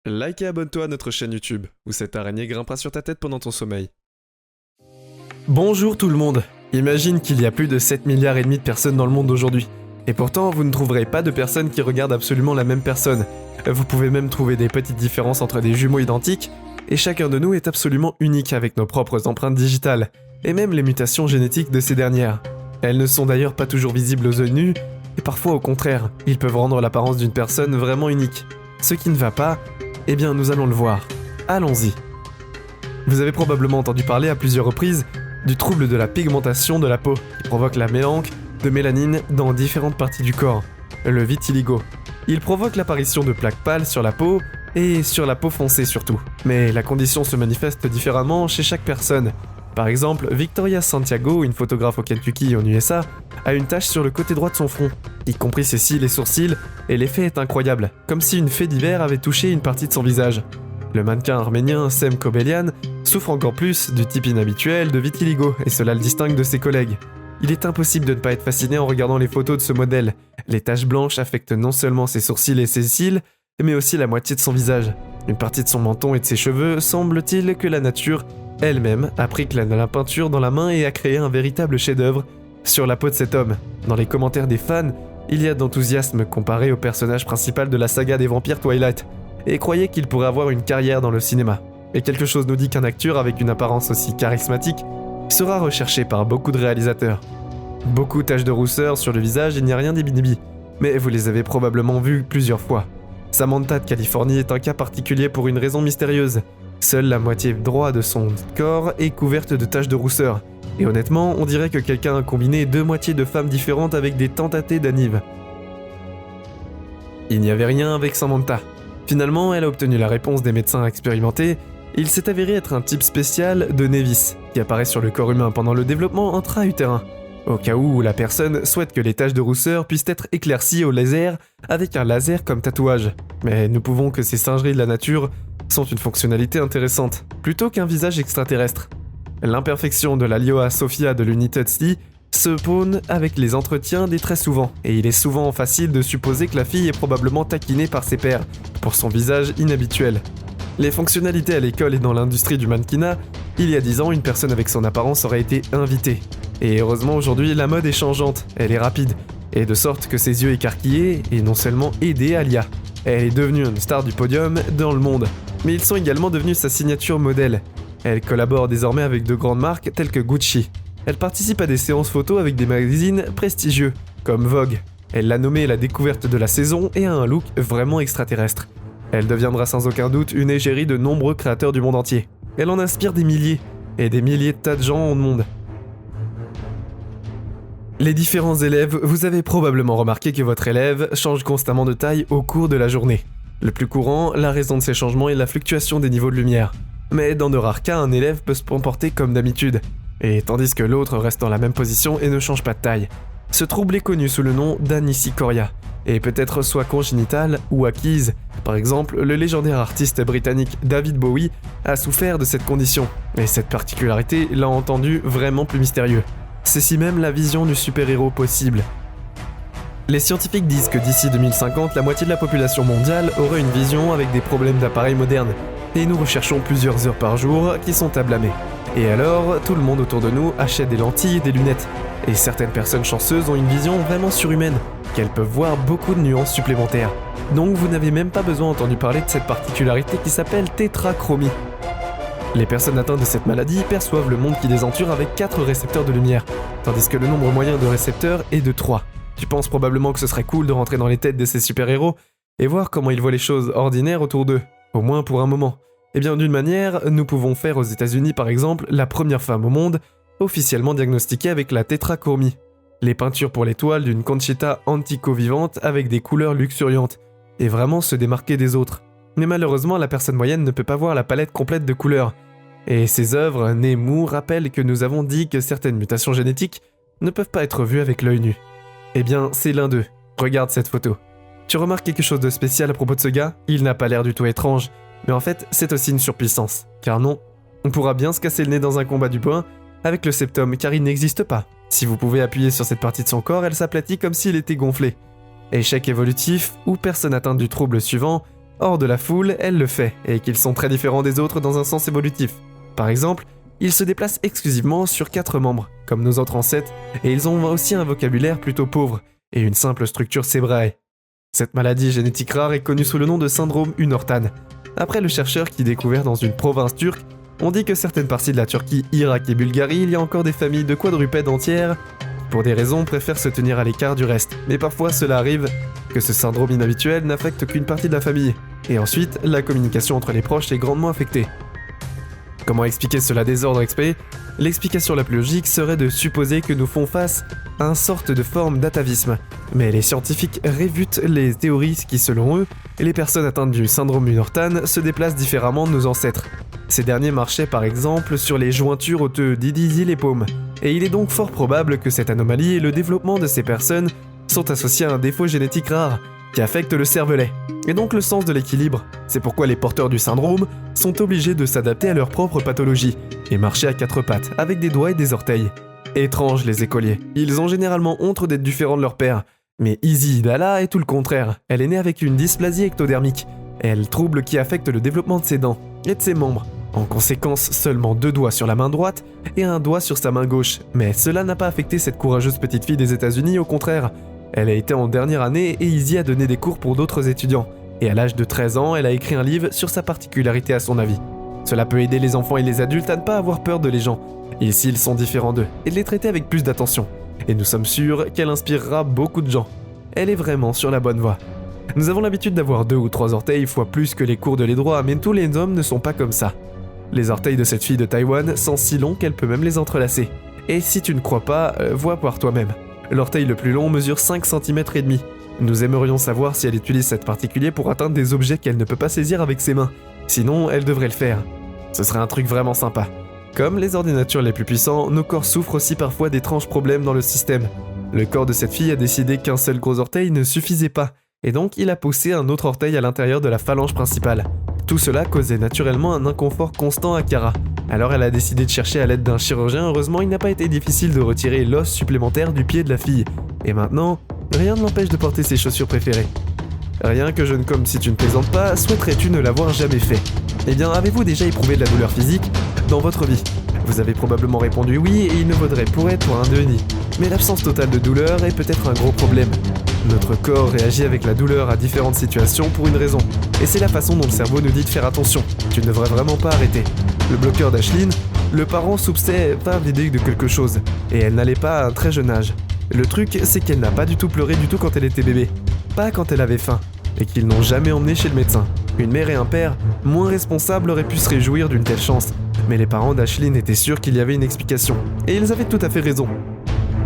Like et abonne-toi à notre chaîne YouTube, où cette araignée grimpera sur ta tête pendant ton sommeil. Bonjour tout le monde. Imagine qu'il y a plus de 7 milliards et demi de personnes dans le monde aujourd'hui. Et pourtant, vous ne trouverez pas de personnes qui regardent absolument la même personne. Vous pouvez même trouver des petites différences entre des jumeaux identiques, et chacun de nous est absolument unique avec nos propres empreintes digitales, et même les mutations génétiques de ces dernières. Elles ne sont d'ailleurs pas toujours visibles aux yeux nus, et parfois au contraire, ils peuvent rendre l'apparence d'une personne vraiment unique. Ce qui ne va pas, eh bien nous allons le voir. Allons-y. Vous avez probablement entendu parler à plusieurs reprises du trouble de la pigmentation de la peau, qui provoque la mélanque de mélanine dans différentes parties du corps, le vitiligo. Il provoque l'apparition de plaques pâles sur la peau, et sur la peau foncée surtout. Mais la condition se manifeste différemment chez chaque personne. Par exemple, Victoria Santiago, une photographe au Kentucky en USA, a une tache sur le côté droit de son front, y compris ses cils et sourcils, et l'effet est incroyable, comme si une fée d'hiver avait touché une partie de son visage. Le mannequin arménien Sem Kobelian souffre encore plus du type inhabituel de vitiligo, et cela le distingue de ses collègues. Il est impossible de ne pas être fasciné en regardant les photos de ce modèle. Les taches blanches affectent non seulement ses sourcils et ses cils, mais aussi la moitié de son visage. Une partie de son menton et de ses cheveux, semble-t-il que la nature elle-même a pris la peinture dans la main et a créé un véritable chef-d'œuvre sur la peau de cet homme. Dans les commentaires des fans, il y a d'enthousiasme comparé au personnage principal de la saga des vampires Twilight, et croyait qu'il pourrait avoir une carrière dans le cinéma. Et quelque chose nous dit qu'un acteur avec une apparence aussi charismatique sera recherché par beaucoup de réalisateurs. Beaucoup de taches de rousseur sur le visage, il n'y a rien d'ibinibi, mais vous les avez probablement vues plusieurs fois. Samantha de Californie est un cas particulier pour une raison mystérieuse. Seule la moitié droite de son corps est couverte de taches de rousseur. Et honnêtement, on dirait que quelqu'un a combiné deux moitiés de femmes différentes avec des tentatés d'anives. Il n'y avait rien avec Samantha. Finalement, elle a obtenu la réponse des médecins expérimentés. Il s'est avéré être un type spécial de Nevis, qui apparaît sur le corps humain pendant le développement intra-utérin, au cas où la personne souhaite que les taches de rousseur puissent être éclaircies au laser avec un laser comme tatouage. Mais nous pouvons que ces singeries de la nature sont une fonctionnalité intéressante, plutôt qu'un visage extraterrestre. L'imperfection de la Lioa Sophia de l'unité Tsi se pone avec les entretiens dès très souvent, et il est souvent facile de supposer que la fille est probablement taquinée par ses pairs pour son visage inhabituel. Les fonctionnalités à l'école et dans l'industrie du mannequinat, il y a 10 ans, une personne avec son apparence aurait été invitée. Et heureusement aujourd'hui, la mode est changeante, elle est rapide, et de sorte que ses yeux écarquillés est non seulement aidé Alia. Elle est devenue une star du podium dans le monde, mais ils sont également devenus sa signature modèle. Elle collabore désormais avec de grandes marques telles que Gucci. Elle participe à des séances photos avec des magazines prestigieux, comme Vogue. Elle l'a nommée la découverte de la saison et a un look vraiment extraterrestre. Elle deviendra sans aucun doute une égérie de nombreux créateurs du monde entier. Elle en inspire des milliers, et des milliers de tas de gens au monde. Les différents élèves, vous avez probablement remarqué que votre élève change constamment de taille au cours de la journée. Le plus courant, la raison de ces changements est la fluctuation des niveaux de lumière. Mais dans de rares cas, un élève peut se comporter comme d'habitude, et tandis que l'autre reste dans la même position et ne change pas de taille. Ce trouble est connu sous le nom d'anicicoria, et peut être soit congénitale ou acquise. Par exemple, le légendaire artiste britannique David Bowie a souffert de cette condition, et cette particularité l'a entendu vraiment plus mystérieux. C'est si même la vision du super-héros possible. Les scientifiques disent que d'ici 2050, la moitié de la population mondiale aurait une vision avec des problèmes d'appareils modernes, et nous recherchons plusieurs heures par jour qui sont à blâmer. Et alors, tout le monde autour de nous achète des lentilles et des lunettes, et certaines personnes chanceuses ont une vision vraiment surhumaine, qu'elles peuvent voir beaucoup de nuances supplémentaires. Donc vous n'avez même pas besoin d'entendre parler de cette particularité qui s'appelle tétrachromie. Les personnes atteintes de cette maladie perçoivent le monde qui les entoure avec 4 récepteurs de lumière, tandis que le nombre moyen de récepteurs est de 3. Tu penses probablement que ce serait cool de rentrer dans les têtes de ces super-héros et voir comment ils voient les choses ordinaires autour d'eux, au moins pour un moment. Eh bien d'une manière, nous pouvons faire aux États-Unis par exemple la première femme au monde officiellement diagnostiquée avec la tétrachromie. Les peintures pour les toiles d'une Conchita antico-vivante avec des couleurs luxuriantes, et vraiment se démarquer des autres. Mais malheureusement, la personne moyenne ne peut pas voir la palette complète de couleurs. Et ces œuvres nées mou rappellent que nous avons dit que certaines mutations génétiques ne peuvent pas être vues avec l'œil nu. Eh bien, c'est l'un d'eux. Regarde cette photo. Tu remarques quelque chose de spécial à propos de ce gars ? Il n'a pas l'air du tout étrange. Mais en fait, c'est aussi une surpuissance. Car non, on pourra bien se casser le nez dans un combat du poing avec le septum, car il n'existe pas. Si vous pouvez appuyer sur cette partie de son corps, elle s'aplatit comme s'il était gonflé. Échec évolutif ou personne atteinte du trouble suivant, hors de la foule, elle le fait, et qu'ils sont très différents des autres dans un sens évolutif. Par exemple, ils se déplacent exclusivement sur 4 membres, comme nos autres ancêtres, et ils ont aussi un vocabulaire plutôt pauvre, et une simple structure sébrae. Cette maladie génétique rare est connue sous le nom de syndrome Unörtan. Après le chercheur qui découvert dans une province turque, on dit que certaines parties de la Turquie, Irak et Bulgarie, il y a encore des familles de quadrupèdes entières, pour des raisons préfèrent se tenir à l'écart du reste. Mais parfois cela arrive que ce syndrome inhabituel n'affecte qu'une partie de la famille, et ensuite la communication entre les proches est grandement affectée. Comment expliquer cela désordre XP? L'explication la plus logique serait de supposer que nous faisons face à une sorte de forme d'atavisme. Mais les scientifiques réfutent les théories qui, selon eux, les personnes atteintes du syndrome Unörtan se déplacent différemment de nos ancêtres. Ces derniers marchaient par exemple sur les jointures osseuses d'Idizi les paumes, et il est donc fort probable que cette anomalie et le développement de ces personnes sont associés à un défaut génétique rare qui affecte le cervelet, et donc le sens de l'équilibre. C'est pourquoi les porteurs du syndrome sont obligés de s'adapter à leur propre pathologie et marcher à 4 pattes, avec des doigts et des orteils. Étranges les écoliers, ils ont généralement honte d'être différents de leur père. Mais Izzy Dalla est tout le contraire, elle est née avec une dysplasie ectodermique, elle trouble qui affecte le développement de ses dents et de ses membres. En conséquence, seulement 2 doigts sur la main droite et un doigt sur sa main gauche. Mais cela n'a pas affecté cette courageuse petite fille des États-Unis, au contraire. Elle a été en dernière année et Izzy a donné des cours pour d'autres étudiants. Et à l'âge de 13 ans, elle a écrit un livre sur sa particularité à son avis. Cela peut aider les enfants et les adultes à ne pas avoir peur de les gens, et s'ils sont différents d'eux, et de les traiter avec plus d'attention. Et nous sommes sûrs qu'elle inspirera beaucoup de gens. Elle est vraiment sur la bonne voie. Nous avons l'habitude d'avoir 2 ou 3 orteils fois plus que les cours de les droits, mais tous les hommes ne sont pas comme ça. Les orteils de cette fille de Taïwan sont si longs qu'elle peut même les entrelacer. Et si tu ne crois pas, vois par toi-même. L'orteil le plus long mesure 5 cm et demi. Nous aimerions savoir si elle utilise cette particulier pour atteindre des objets qu'elle ne peut pas saisir avec ses mains. Sinon, elle devrait le faire. Ce serait un truc vraiment sympa. Comme les ordinateurs les plus puissants, nos corps souffrent aussi parfois d'étranges problèmes dans le système. Le corps de cette fille a décidé qu'un seul gros orteil ne suffisait pas, et donc il a poussé un autre orteil à l'intérieur de la phalange principale. Tout cela causait naturellement un inconfort constant à Kara. Alors elle a décidé de chercher à l'aide d'un chirurgien. Heureusement, il n'a pas été difficile de retirer l'os supplémentaire du pied de la fille. Et maintenant, rien ne l'empêche de porter ses chaussures préférées. Rien que jeune comme si tu ne plaisantes pas, souhaiterais-tu ne l'avoir jamais fait? Eh bien, avez-vous déjà éprouvé de la douleur physique dans votre vie? Vous avez probablement répondu oui, et il ne vaudrait pour être pour un demi. Mais l'absence totale de douleur est peut-être un gros problème. Notre corps réagit avec la douleur à différentes situations pour une raison. Et c'est la façon dont le cerveau nous dit de faire attention. Tu ne devrais vraiment pas arrêter. Le bloqueur d'Ashlyn, le parent soupçait pas l'idée de quelque chose. Et elle n'allait pas à un très jeune âge. Le truc, c'est qu'elle n'a pas du tout pleuré du tout quand elle était bébé. Pas quand elle avait faim. Et qu'ils n'ont jamais emmené chez le médecin. Une mère et un père, moins responsables, auraient pu se réjouir d'une telle chance. Mais les parents d'Ashlyn étaient sûrs qu'il y avait une explication. Et ils avaient tout à fait raison.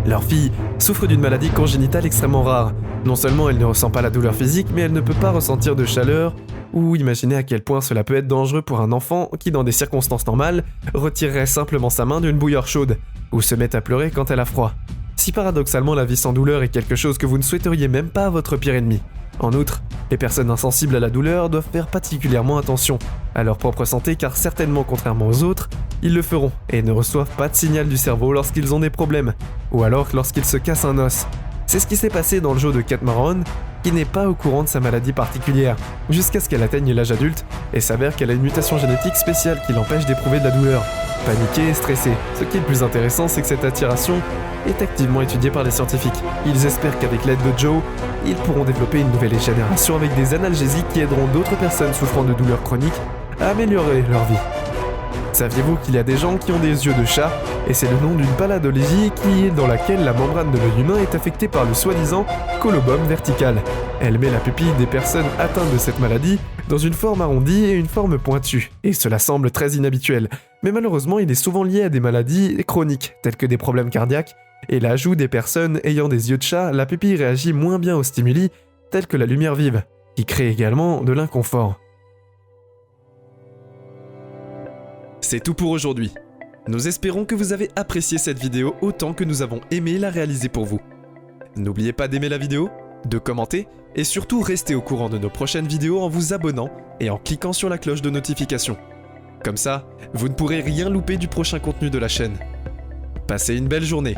Leur fille souffre d'une maladie congénitale extrêmement rare. Non seulement elle ne ressent pas la douleur physique, mais elle ne peut pas ressentir de chaleur, ou imaginer à quel point cela peut être dangereux pour un enfant qui, dans des circonstances normales, retirerait simplement sa main d'une bouilloire chaude, ou se met à pleurer quand elle a froid. Si paradoxalement la vie sans douleur est quelque chose que vous ne souhaiteriez même pas à votre pire ennemi. En outre, les personnes insensibles à la douleur doivent faire particulièrement attention à leur propre santé, car certainement contrairement aux autres, ils le feront et ne reçoivent pas de signal du cerveau lorsqu'ils ont des problèmes, ou alors lorsqu'ils se cassent un os. C'est ce qui s'est passé dans le jeu de Cat Marron, qui n'est pas au courant de sa maladie particulière, jusqu'à ce qu'elle atteigne l'âge adulte et s'avère qu'elle a une mutation génétique spéciale qui l'empêche d'éprouver de la douleur. Paniquée et stressée. Ce qui est le plus intéressant, c'est que cette attiration est activement étudiée par les scientifiques. Ils espèrent qu'avec l'aide de Joe, ils pourront développer une nouvelle génération avec des analgésiques qui aideront d'autres personnes souffrant de douleurs chroniques à améliorer leur vie. Saviez-vous qu'il y a des gens qui ont des yeux de chat, et c'est le nom d'une paladologie dans laquelle la membrane de l'œil humain est affectée par le soi-disant colobum vertical. Elle met la pupille des personnes atteintes de cette maladie dans une forme arrondie et une forme pointue, et cela semble très inhabituel. Mais malheureusement, il est souvent lié à des maladies chroniques, telles que des problèmes cardiaques, et l'ajout des personnes ayant des yeux de chat, la pupille réagit moins bien aux stimuli, tels que la lumière vive, qui crée également de l'inconfort. C'est tout pour aujourd'hui. Nous espérons que vous avez apprécié cette vidéo autant que nous avons aimé la réaliser pour vous. N'oubliez pas d'aimer la vidéo, de commenter et surtout restez au courant de nos prochaines vidéos en vous abonnant et en cliquant sur la cloche de notification. Comme ça, vous ne pourrez rien louper du prochain contenu de la chaîne. Passez une belle journée.